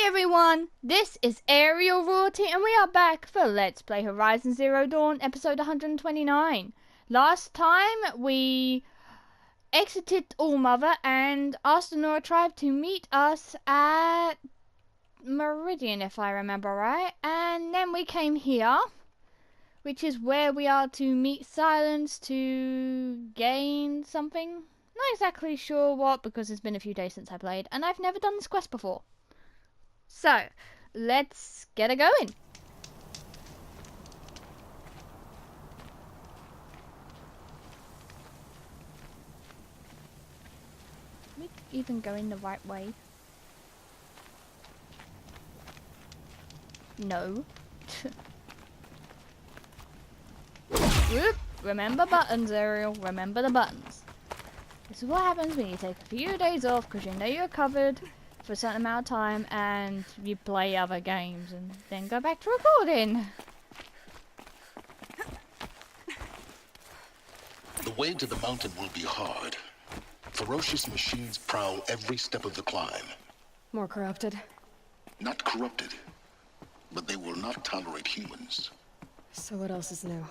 Everyone, this is Aerial Royalty and we are back for Let's Play Horizon Zero Dawn episode 129. Last time we exited Allmother and asked the Nora tribe to meet us at Meridian, if I remember right, and then we came here, which is where we are to meet Sylens to gain something. Not exactly sure what, because it's been a few days since I played and I've never done this quest before. So, let's get it going. Are we even going the right way? No. Whoop. Remember buttons, Ariel. Remember the buttons. This is what happens when you take a few days off because you know you're covered for a certain amount of time and you play other games and then go back to recording. The way to the mountain will be hard. Ferocious machines prowl every step of the climb. More corrupted? Not corrupted, but they will not tolerate humans. So what else is new?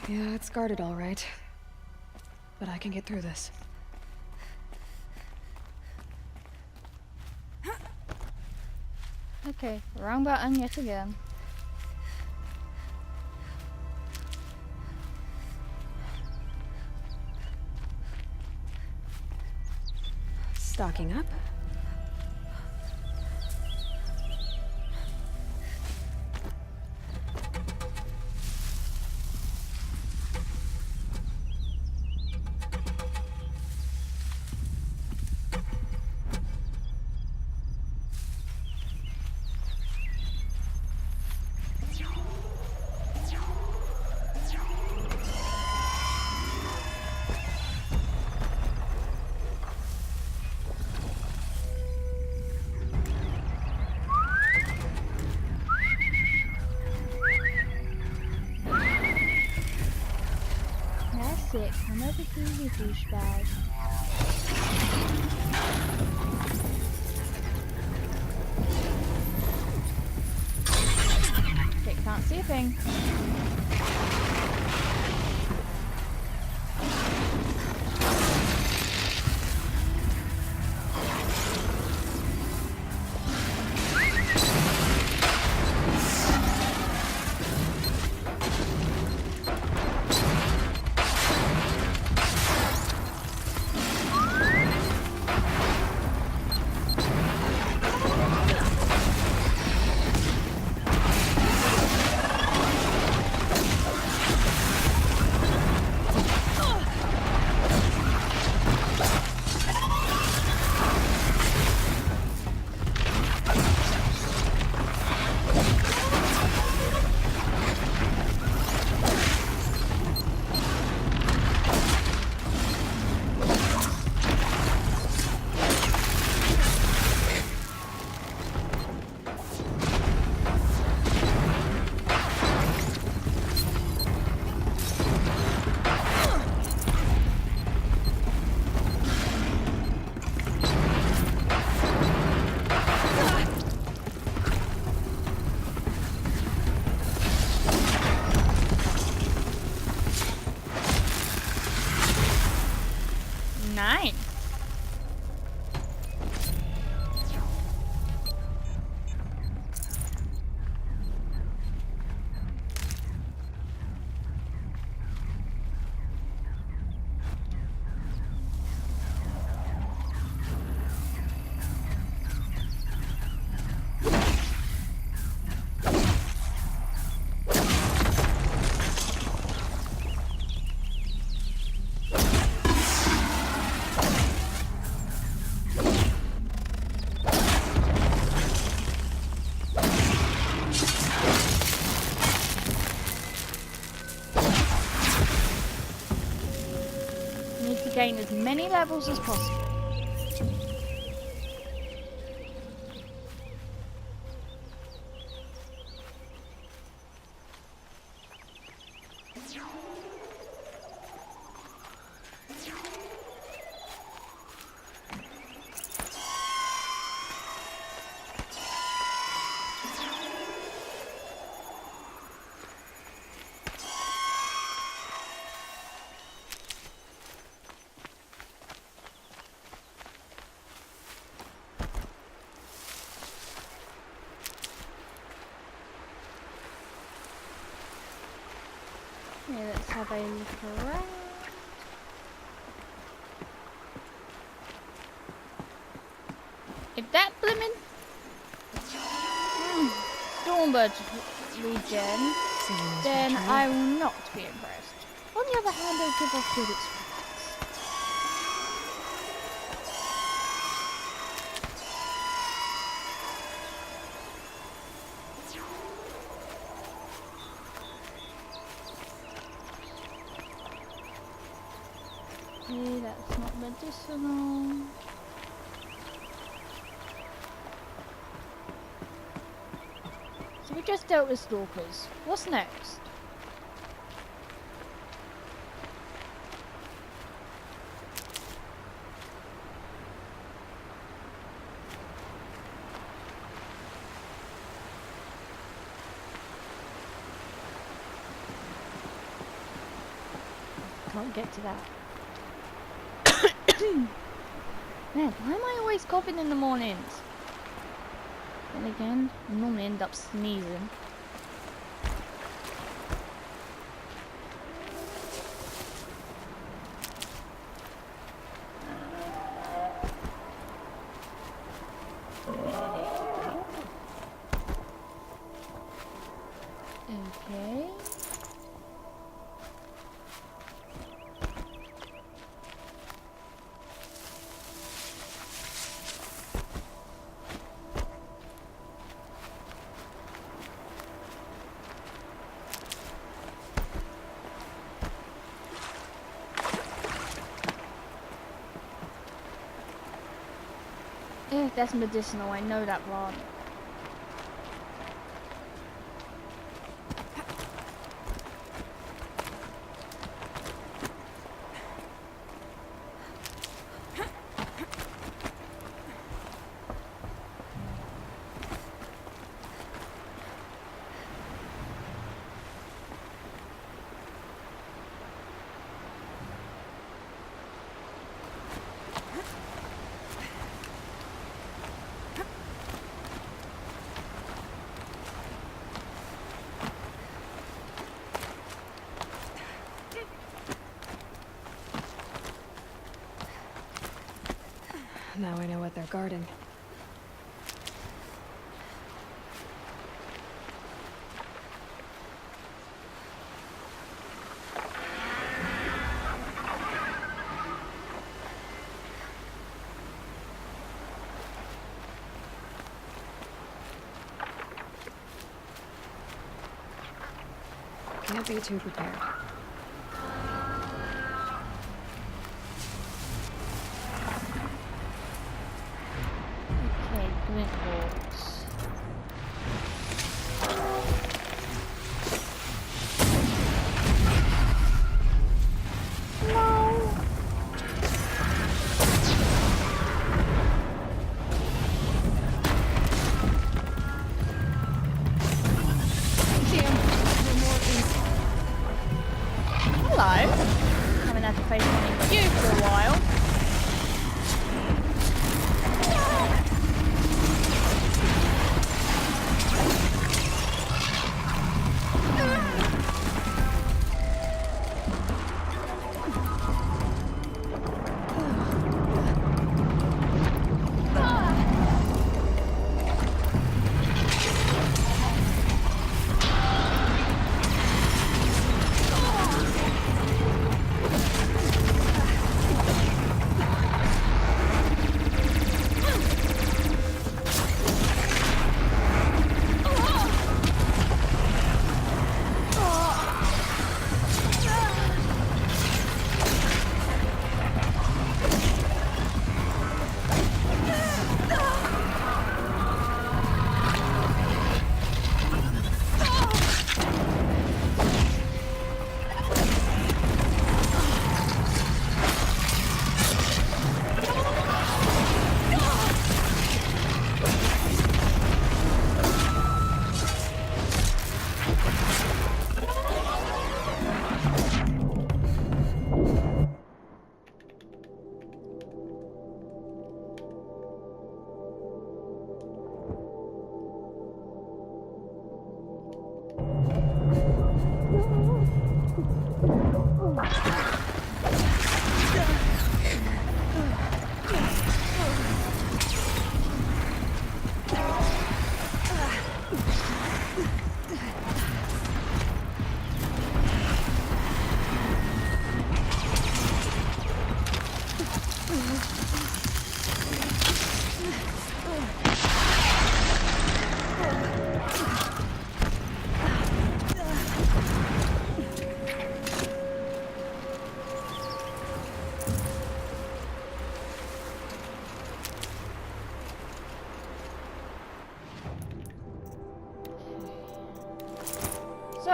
Yeah, it's guarded all right. But I can get through this. Okay, wrong button yet again. Stocking up. That's it. Come over to you, douchebag. Okay, can't see a thing. Nice. to gain as many levels as possible. Yeah, let's have a look around. If that blimmin' Stormbirds regen, then I will not be impressed. On the other hand, they'll give off good experience. Okay, that's not medicinal. So we just dealt with stalkers. What's next? Can't get to that. Man, why am I always coughing in the mornings? Then again, I normally end up sneezing. Okay. That's medicinal, I know that one. Now I know what they're guarding. Can't be too prepared. Okay, glint balls. No. Hello. Haven't had to face one of you for a while.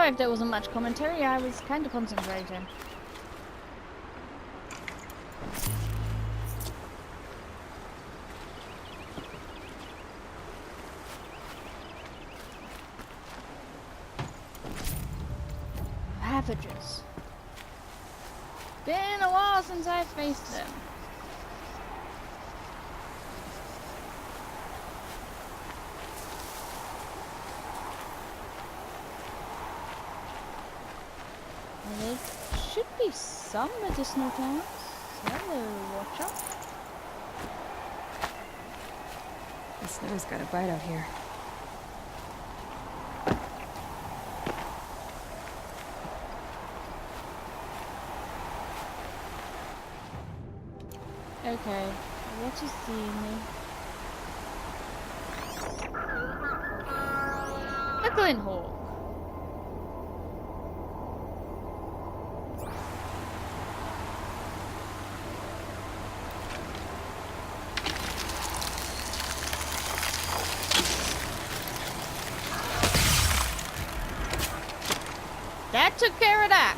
Sorry if there wasn't much commentary, I was kind of concentrating. Ravages. Been a while since I've faced them. There should be some medicinal plants. Hello, watcher. The snow's got a bite out here. Okay, what you see me? A Glenhawk. That took care of that.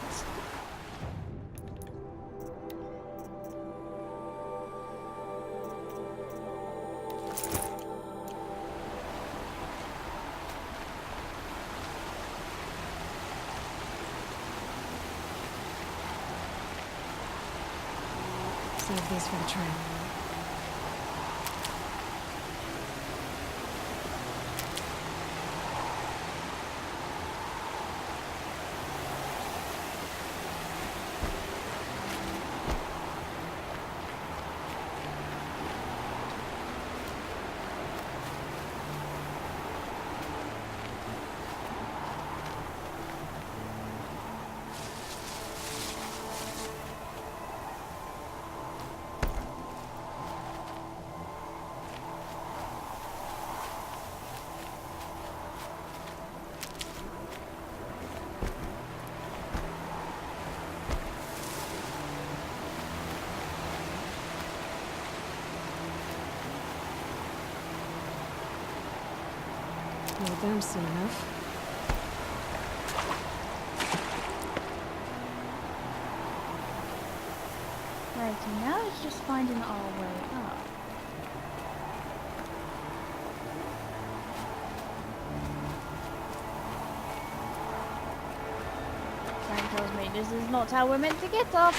Save these for the train. Slow down soon enough. Right, and now it's just finding our way up. Frank tells me this is not how we're meant to get up.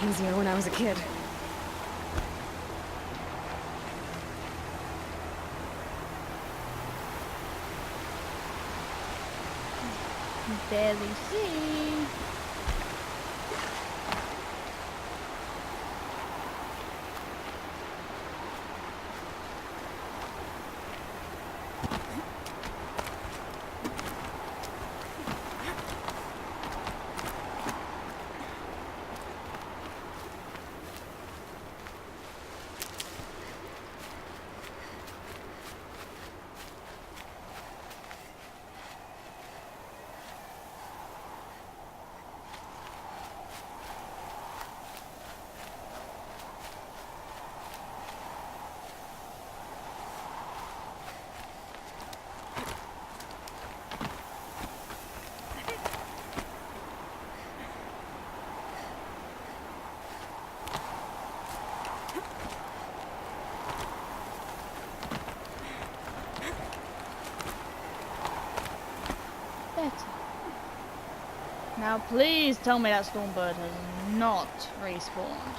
Easier when I was a kid. Barely see. Now please tell me that Stormbird has not respawned.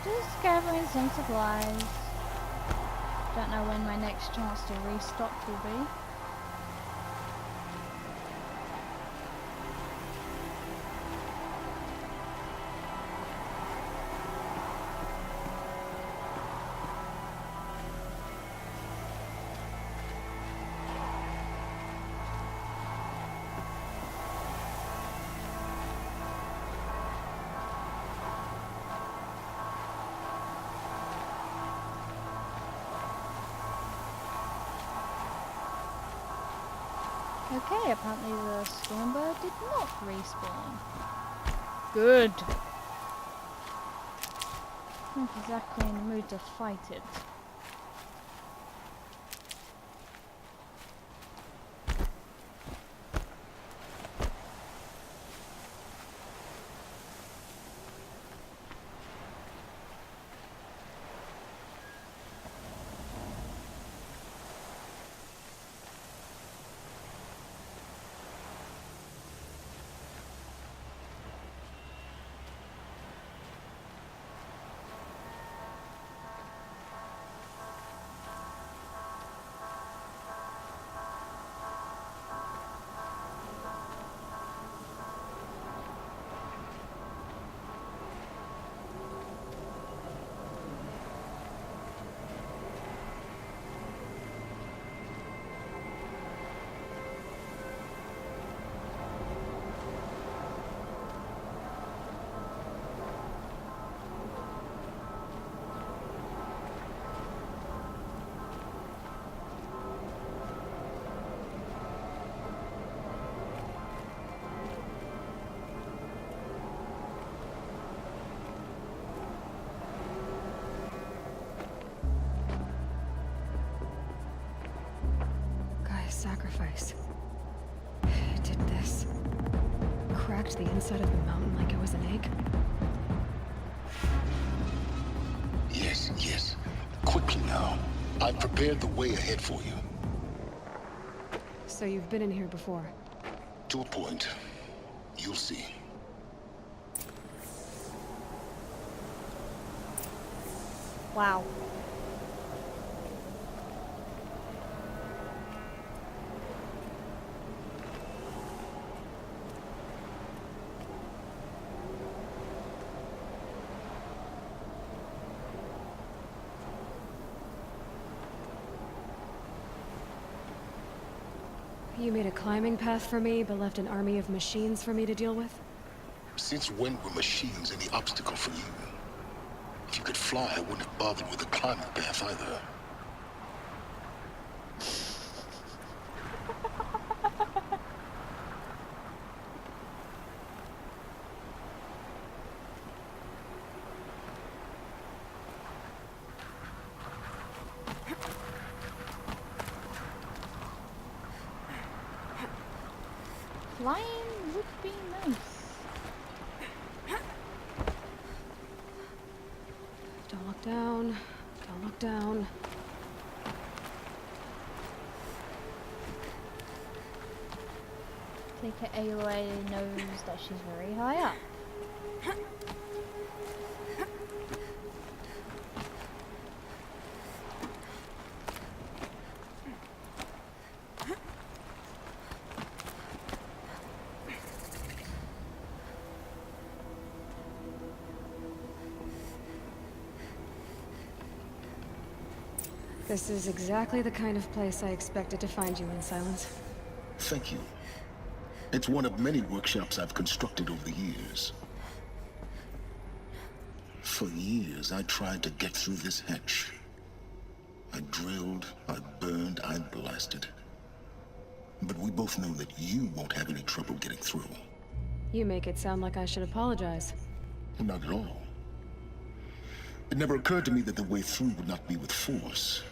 Just gathering some supplies. Don't know when my next chance to restock will be. Okay, apparently the Stormbird did not respawn. Good. Not exactly in the mood to fight it. GAIA's sacrifice. It did this. Cracked the inside of the mountain like it was an egg. Yes, yes. Quickly now. I've prepared the way ahead for you. So you've been in here before? To a point. You'll see. Wow. You made a climbing path for me, but left an army of machines for me to deal with? Since when were machines any obstacle for you? If you could fly, I wouldn't have bothered with the climbing path either. Flying would be nice. Don't look down. Don't look down. Take it Aloy knows that she's very high up. This is exactly the kind of place I expected to find you in, Sylens. Thank you. It's one of many workshops I've constructed over the years. For years, I tried to get through this hatch. I drilled, I burned, I blasted. But we both know that you won't have any trouble getting through. You make it sound like I should apologize. Not at all. It never occurred to me that the way through would not be with force,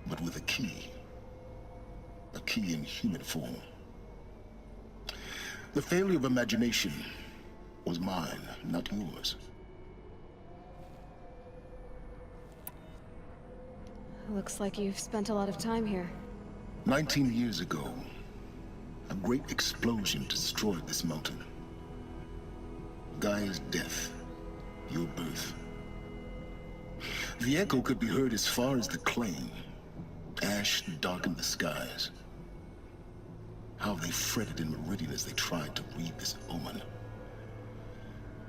but with a key. A key in human form. The failure of imagination was mine, not yours. Looks like you've spent a lot of time here. 19 years ago, a great explosion destroyed this mountain. Gaia's death, your birth. The echo could be heard as far as the claim. Ash darkened the skies. How they fretted in meridian as they tried to read this omen.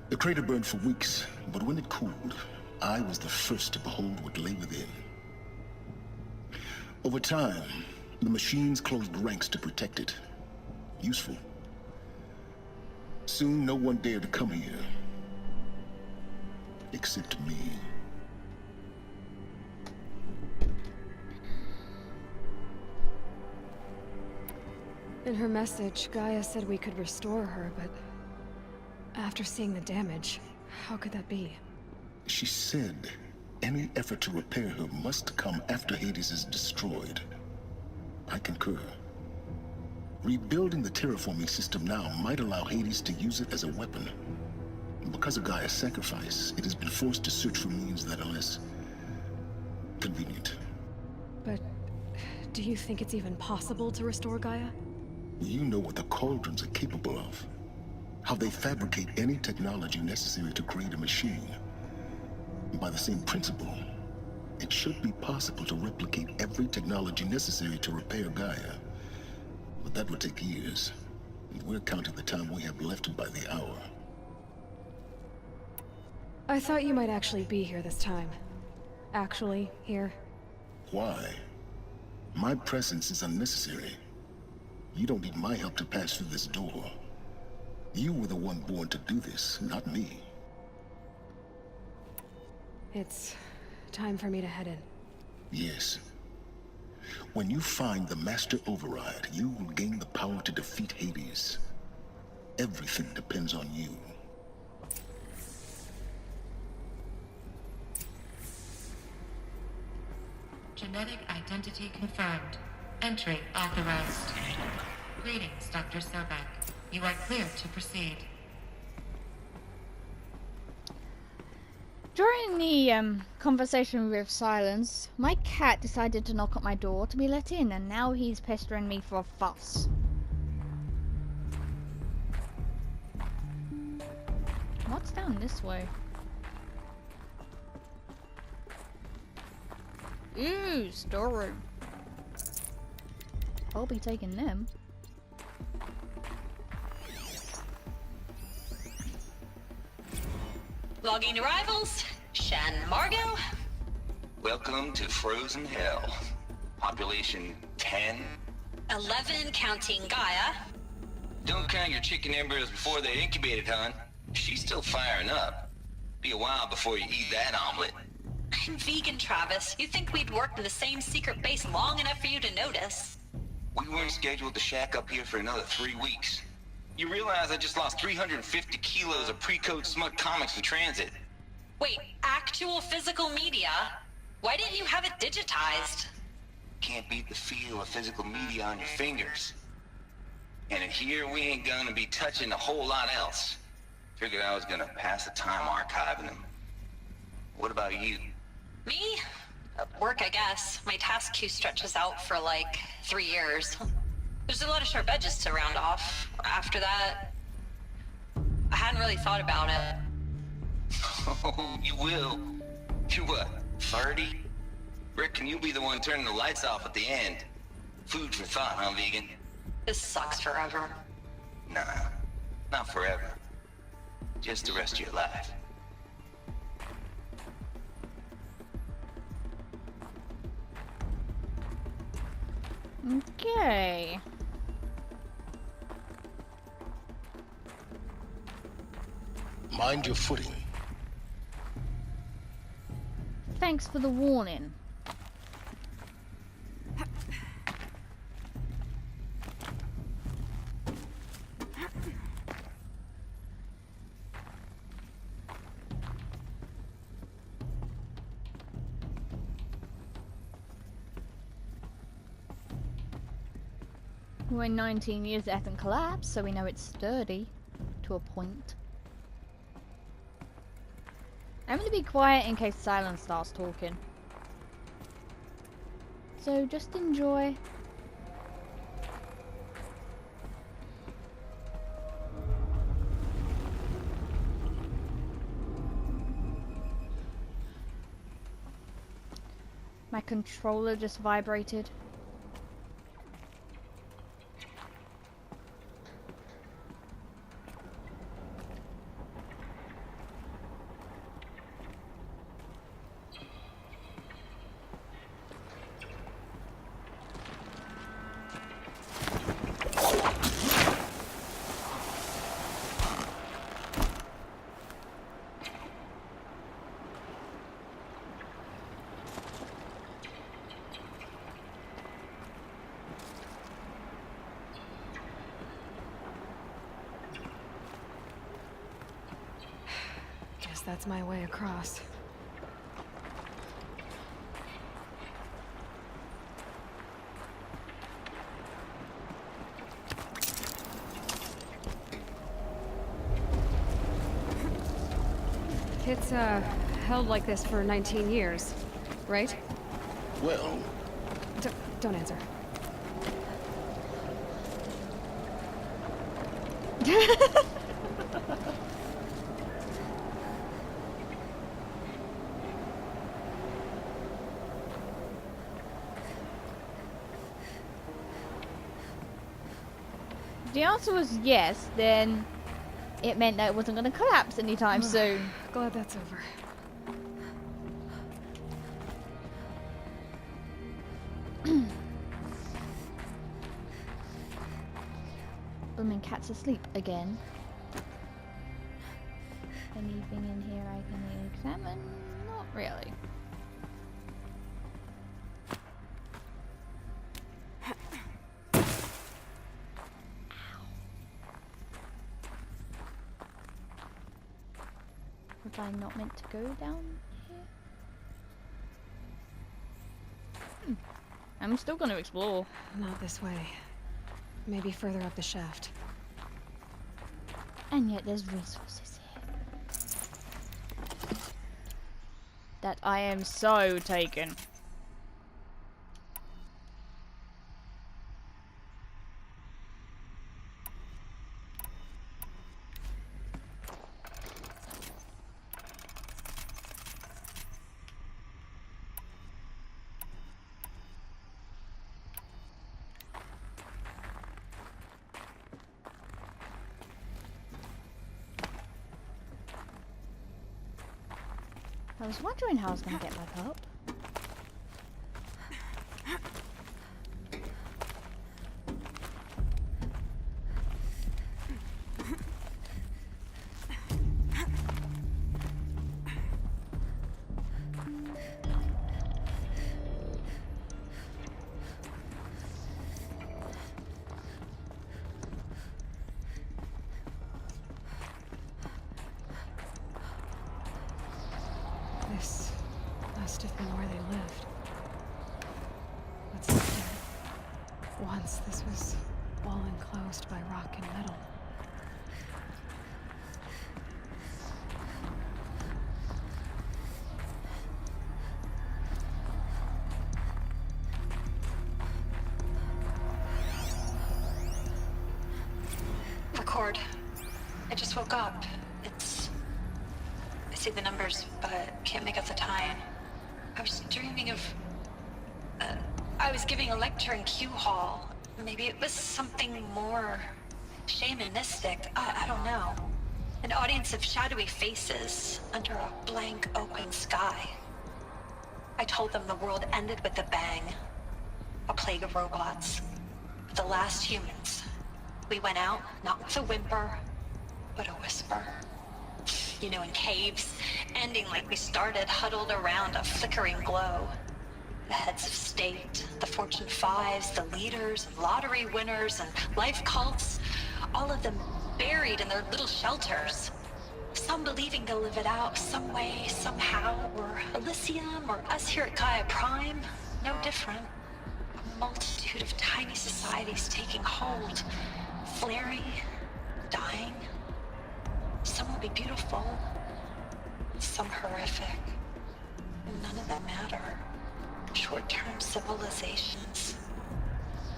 The crater burned for weeks, but when it cooled, I was the first to behold what lay within. Over time, the machines closed ranks to protect it. Useful. Soon, no one dared to come here. Except me. In her message, Gaia said we could restore her, but after seeing the damage, how could that be? She said any effort to repair her must come after Hades is destroyed. I concur. Rebuilding the terraforming system now might allow Hades to use it as a weapon. Because of Gaia's sacrifice, it has been forced to search for means that are less convenient. But do you think it's even possible to restore Gaia? You know what the Cauldrons are capable of. How they fabricate any technology necessary to create a machine. By the same principle, it should be possible to replicate every technology necessary to repair Gaia. But that would take years. And we're counting the time we have left by the hour. I thought you might actually be here this time. Actually, here. Why? My presence is unnecessary. You don't need my help to pass through this door. You were the one born to do this, not me. It's time for me to head in. Yes. When you find the Master Override, you will gain the power to defeat Hades. Everything depends on you. Genetic identity confirmed. Entry authorized. Greetings, Dr. Sobek. You are clear to proceed. During the conversation with Sylens, my cat decided to knock at my door to be let in, and now he's pestering me for a fuss. What's down this way? Ooh, storeroom. I'll be taking them. Logging arrivals. Shen Margot. Welcome to Frozen Hell. Population 10. 11 counting Gaia. Don't count your chicken embryos before they're incubated, hon. She's still firing up. Be a while before you eat that omelet. I'm vegan, Travis. You'd think we'd worked in the same secret base long enough for you to notice. We weren't scheduled to shack up here for another 3 weeks. You realize I just lost 350 kilos of pre-code smut comics in transit. Wait, actual physical media? Why didn't you have it digitized? Can't beat the feel of physical media on your fingers. And in here, we ain't gonna be touching a whole lot else. Figured I was gonna pass the time archiving them. What about you? Me? Work, I guess. My task queue stretches out for like 3 years. There's a lot of sharp edges to round off. After that, I hadn't really thought about it. Oh, you will. You're what, 30? Reckon you'll be the one turning the lights off at the end. Food for thought, huh, vegan? This sucks forever. Nah, not forever. Just the rest of your life. Okay. Mind your footing. Thanks for the warning. We're 19 years it hasn't collapsed, so we know it's sturdy to a point. I'm gonna be quiet in case Sylens starts talking. So just enjoy. My controller just vibrated. Guess that's my way across. It's, held like this for 19 years, right? Well, Don't answer. If the answer was yes, then it meant that it wasn't going to collapse anytime soon. Glad that's over. Blooming cat's asleep again. Anything in here I can examine? Not really. Was I not meant to go down here? I'm still going to explore. Not this way. Maybe further up the shaft. And yet there's resources here. That I am so taken. I was wondering how I was going to get back up. This must have been where they lived. What's this? Once this was all enclosed by rock and metal. Record. I just woke up. I see the numbers, but can't make out the time. I was dreaming of... I was giving a lecture in Q Hall. Maybe it was something more shamanistic. I don't know. An audience of shadowy faces under a blank open sky. I told them the world ended with a bang. A plague of robots. The last humans. We went out, not with a whimper, but a whisper. You know, in caves, ending like we started, huddled around a flickering glow. The heads of state, the Fortune 5s, the leaders, and lottery winners, and life cults, all of them buried in their little shelters. Some believing they'll live it out some way, somehow, or Elysium, or us here at GAIA Prime, no different. A multitude of tiny societies taking hold, flaring, dying. Some will be beautiful, some horrific, and none of them matter. Short-term civilizations.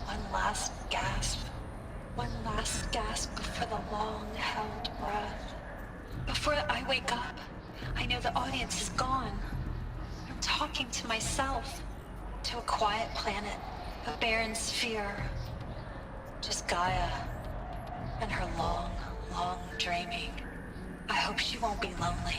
One last gasp before the long-held breath. Before I wake up, I know the audience is gone. I'm talking to myself. to a quiet planet, a barren sphere. Just Gaia and her long, long dreaming. I hope she won't be lonely.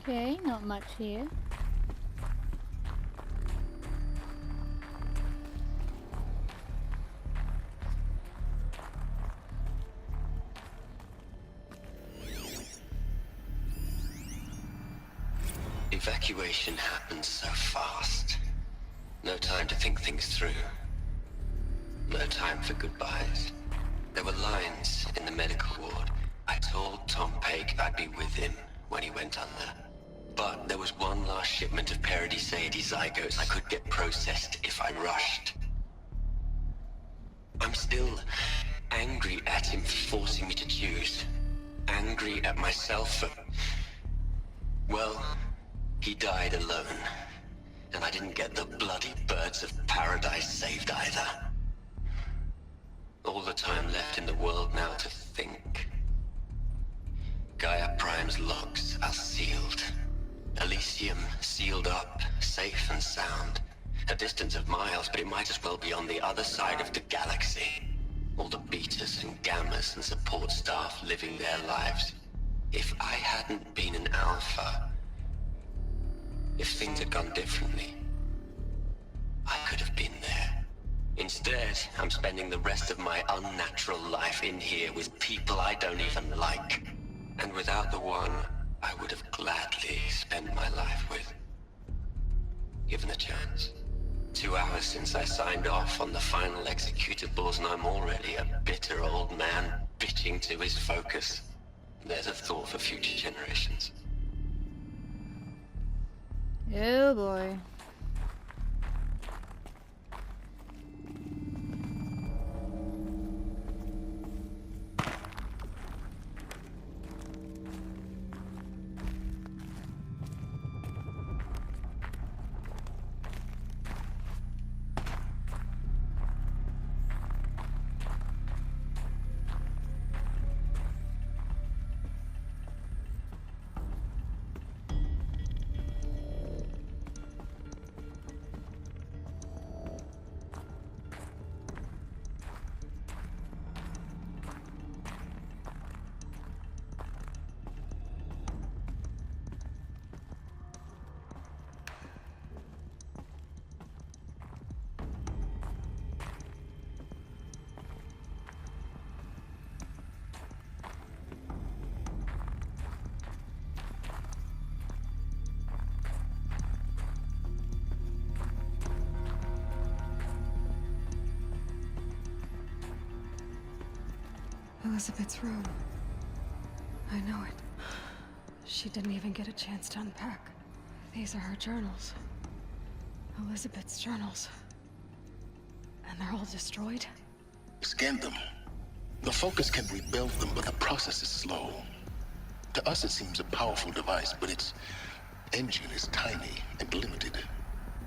Okay, not much here. Evacuation happens so fast. No time to think things through. No time for goodbyes. There were lines in the medical ward. I told Tom Pake I'd be with him when he went under. But there was one last shipment of Paradis-Sadie zygotes I could get processed if I rushed. I'm still angry at him for forcing me to choose. Angry at myself for... well, he died alone. And I didn't get the bloody birds of paradise saved either. All the time left in the world now to think. GAIA Prime's logs are sealed. Elysium sealed up, safe and sound. A distance of miles, but it might as well be on the other side of the galaxy. All the betas and gammas and support staff living their lives. If I hadn't been an alpha, if things had gone differently, I could have been there. Instead, I'm spending the rest of my unnatural life in here with people I don't even like. And without the one I would have gladly spent my life with. Given a chance. 2 hours since I signed off on the final executables and I'm already a bitter old man bitching to his focus. There's a thought for future generations. Oh boy. Elisabet's room. I know it. She didn't even get a chance to unpack. These are her journals. Elisabet's journals. And they're all destroyed? Scan them. The Focus can rebuild them, but the process is slow. To us, it seems a powerful device, but its engine is tiny and limited.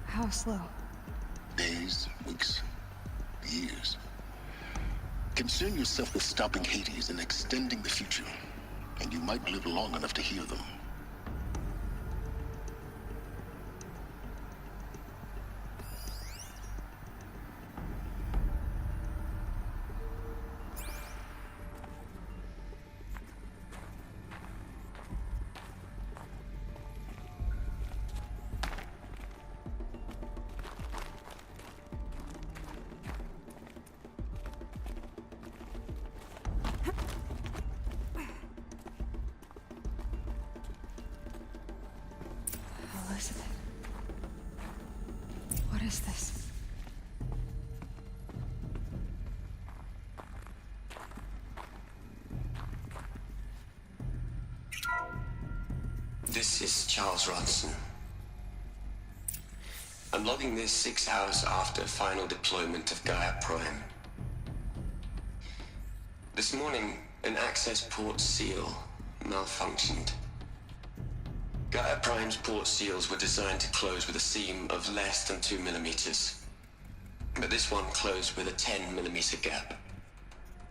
How slow? Days, weeks, years. Concern yourself with stopping Hades and extending the future, and you might live long enough to hear them. Elisabet. What is this? This is Charles Ronson. I'm logging this 6 hours after final deployment of GAIA Prime. This morning, an access port seal malfunctioned. GAIA Prime's port seals were designed to close with a seam of less than 2 millimeters. But this one closed with a 10 millimeter gap.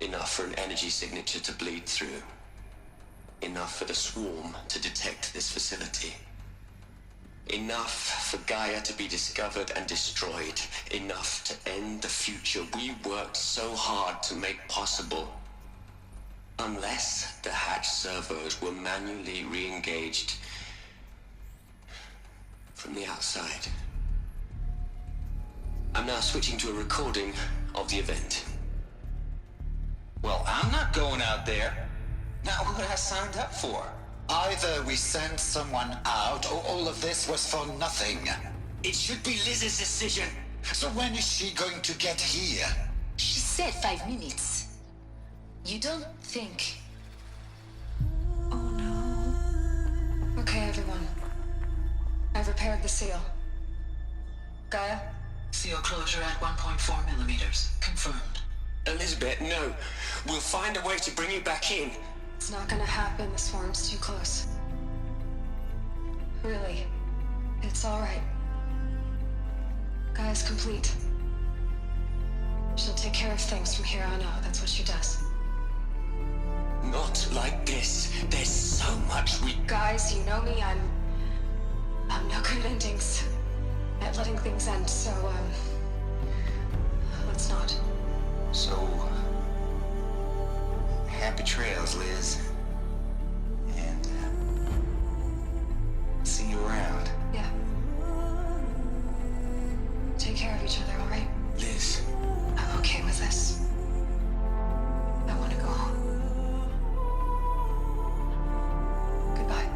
Enough for an energy signature to bleed through. Enough for the swarm to detect this facility. Enough for Gaia to be discovered and destroyed. Enough to end the future we worked so hard to make possible. Unless the hatch servos were manually re-engaged from the outside. I'm now switching to a recording of the event. Well, I'm not going out there. Not what I signed up for. Either we sent someone out, or all of this was for nothing. It should be Liz's decision. So when is she going to get here? She said 5 minutes. You don't think... Oh no. Okay, everyone. I've repaired the seal. Gaia? Seal closure at 1.4 millimeters. Confirmed. Elisabet, no. We'll find a way to bring you back in. It's not gonna happen. The swarm's too close. Really. It's alright. Gaia's complete. She'll take care of things from here on out. That's what she does. Not like this. There's so much we... Guys, you know me. I'm no good at endings. At letting things end, so, let's not. So, happy trails, Liz. And, see you around. Yeah. Take care of each other, alright? Liz. I'm okay with this. I want to go home. Goodbye.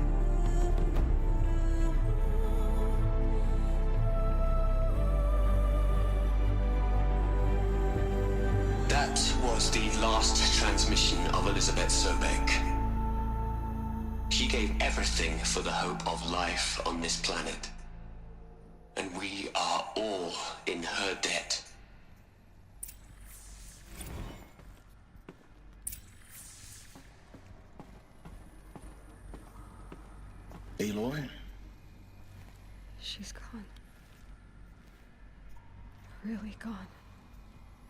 That was the last transmission of Elisabet Sobek. She gave everything for the hope of life on this planet. And we are all in her debt. Aloy? She's gone. Really gone.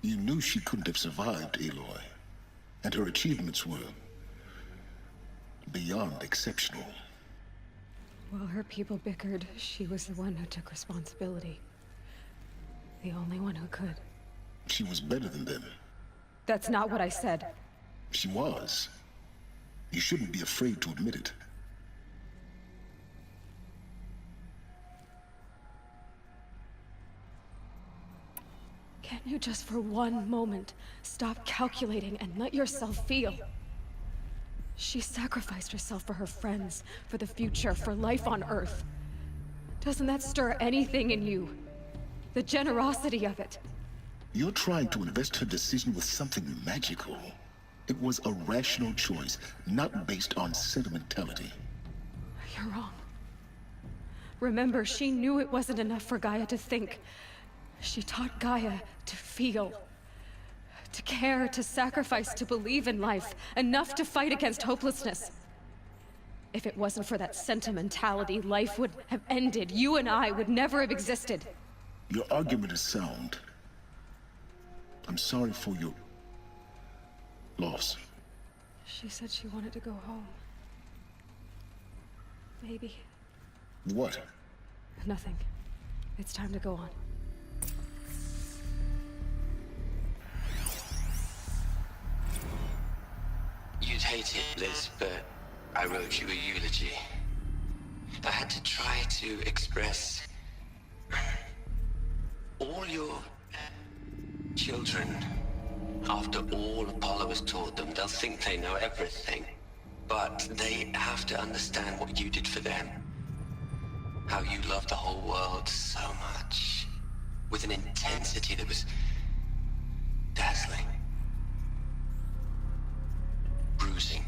You knew she couldn't have survived, Aloy. And her achievements were beyond exceptional. While her people bickered, she was the one who took responsibility. The only one who could. She was better than them. That's not what I said. She was. You shouldn't be afraid to admit it. Can't you just for one moment stop calculating and let yourself feel? She sacrificed herself for her friends, for the future, for life on Earth. Doesn't that stir anything in you? The generosity of it. You're trying to invest her decision with something magical. It was a rational choice, not based on sentimentality. You're wrong. Remember, she knew it wasn't enough for Gaia to think. She taught Gaia to feel. To care, to sacrifice, to believe in life. Enough to fight against hopelessness. If it wasn't for that sentimentality, life would have ended. You and I would never have existed. Your argument is sound. I'm sorry for your loss. She said she wanted to go home. Maybe. What? Nothing. It's time to go on. You'd hate it, Liz, but I wrote you a eulogy. I had to try to express all your children. After all Apollo has taught them, they'll think they know everything. But they have to understand what you did for them. How you loved the whole world so much. With an intensity that was dazzling. Bruising.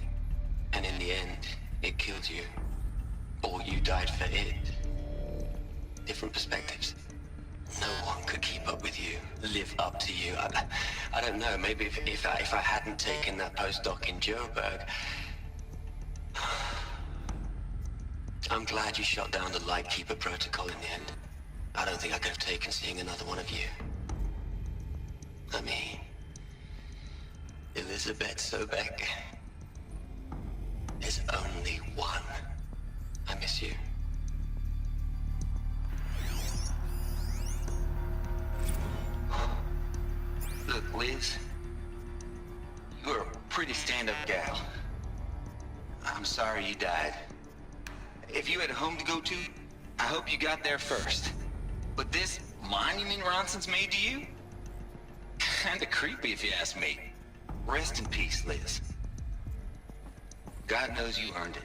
And in the end, it killed you. or you died for it. Different perspectives. No one could keep up with you, live up to you. I don't know, maybe if I hadn't taken that postdoc in Joburg. I'm glad you shot down the Lightkeeper protocol in the end. I don't think I could have taken seeing another one of you. I mean, Elisabet Sobek. There's only one. I miss you. Look, Liz, you're a pretty stand-up gal. I'm sorry you died. If you had a home to go to, I hope you got there first. But this monument Ronson's made to you? Kinda creepy if you ask me. Rest in peace, Liz. God knows you earned it.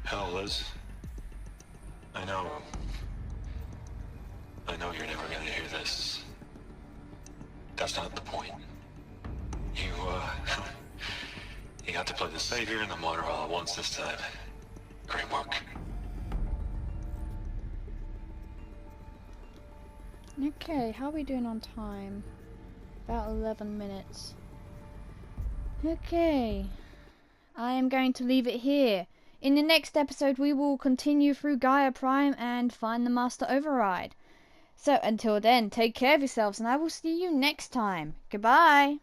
Hell, Liz. I know you're never gonna hear this. That's not the point. You, you got to play the savior and the martyr all at once this time. Great work. Okay, how are we doing on time? About 11 minutes. Okay, I am going to leave it here. In the next episode, we will continue through GAIA Prime and find the Master Override. So until then, take care of yourselves and I will see you next time. Goodbye.